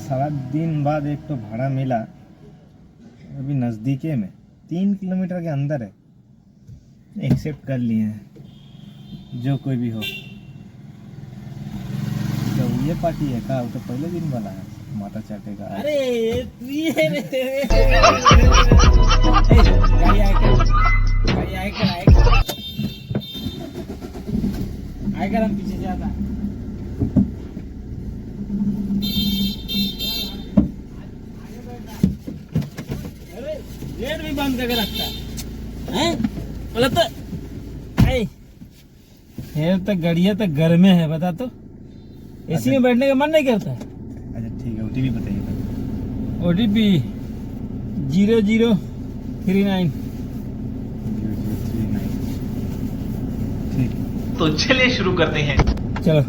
सारा दिन बाद एक तो भाड़ा मिला, अभी नज़दीके में 3 किलोमीटर के अंदर है। एक्सेप्ट कर लिए हैं, जो कोई भी हो। तो ये पार्टी है का? वो तो पहले दिन वाला है, माता चाटेगा। अरे आएगा हम पीछे से आता। गेट भी बंद करके रखता है बोला तो तो गड़िया तो घर में है, बता तो एसी में बैठने का मन नहीं करता। अच्छा ठीक है, ओटीपी बताइए। OTP 0039। ठीक, तो चलिए शुरू करते हैं। चलो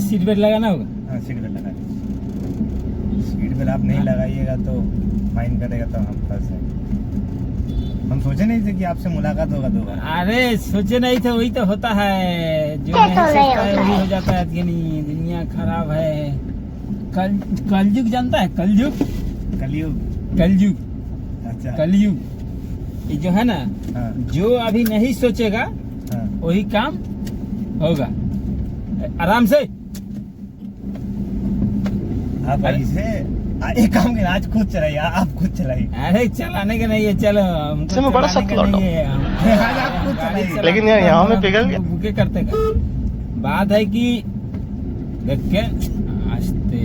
सीट बेल्ट लगाना होगा। हाँ सीट बेल्ट लगा। सीट बेल्ट आप नहीं लगाइएगा तो फाइन करेगा, तो हम फंस हैं। हम सोचे नहीं थे कि आपसे मुलाकात होगा 2 बार। अरे सोचे नहीं थे, वही तो होता है, जो नहीं सोचता है वही हो जाता है। कि नहीं, दुनिया खराब है। कलयुग जानता है? कलयुग कलयुग। अच्छा कलयुग ये जो है ना, हाँ जो अभी नहीं सोचेगा हाँ। वही काम होगा। आराम से आप ऐसे एक काम करिए, आज खुद चलाइए, आप खुद चलाइए। अरे चलाने का नहीं है, चलो हमको मैं बड़ा चलाने का सख्त नहीं है। आज आप खुद चलाइए। लेकिन यार यहाँ में पिघल गया। बुके करते का बात है कि देख के आस्ते।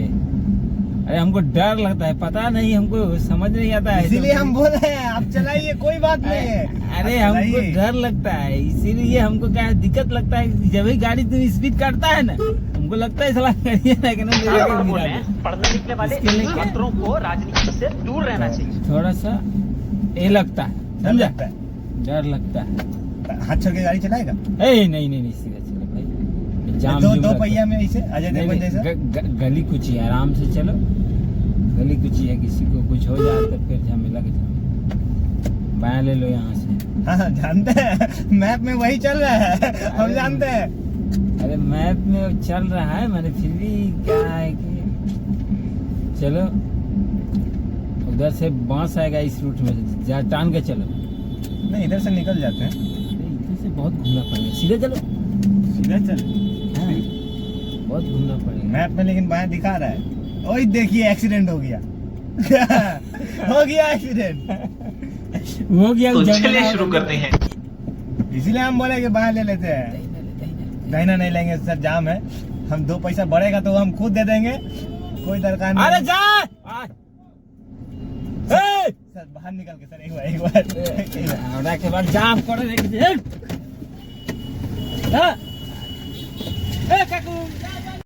अरे हमको डर लगता है, पता नहीं, हमको समझ नहीं आता है। इसीलिए हम बोल रहे हैं आप चलाइए, कोई बात नहीं है। अरे आप हमको चलाइए। डर लगता है, इसीलिए हमको क्या दिक्कत लगता है। जब भी गाड़ी तुम स्पीड काटता है ना, हमको लगता है साला गाड़ी है कि नहीं, पढ़ने लिखने वाले इसके लिए क्या? छात्रों को राजनीति से दूर रहना चाहिए। थोड़ा सा ये लगता है, डर समझा? लगता है। डर लगता है। हाथ छोड़ के गाड़ी चलाएगा? नहीं सीधा चलो भाई। जाम दो जुम दो रखो। पहिया में ऐसे अजय नहीं, देवगन जैसा। गली कुची है, आराम से चलो। गली कुची है, किसी को कुछ हो जाए तो फिर झमेला के झमेला। बायां ले लो यहाँ से। हाँ जानते हैं, मैप में वही चल रहा है, हम जानते हैं। अरे मैप में चल रहा है, मैंने फिर भी क्या है कि चलो उधर से बांस आएगा इस रूट में, जा टान के चलो। नहीं इधर से निकल जाते हैं। इधर से बहुत घूमना पड़ेगा, सीधे चलो। सीधा चल। हाँ, बहुत घूमना पड़ेगा। मैप में लेकिन बायां दिखा रहा है। ओए देखिए एक्सीडेंट हो गया। हो गया एक्सीडेंट। हो गया। तो चलिए शुरू करते हैं। इसीलिए हम बोले कि बायां ले लेते हैं। दाहिना नहीं लेंगे सर, जाम है। हम 2 पैसा बढ़ेगा तो हम खुद दे देंगे, कोई दरकार नहीं। अरे जा सर बाहर निकल के सर, एक बार के बाद जाम कर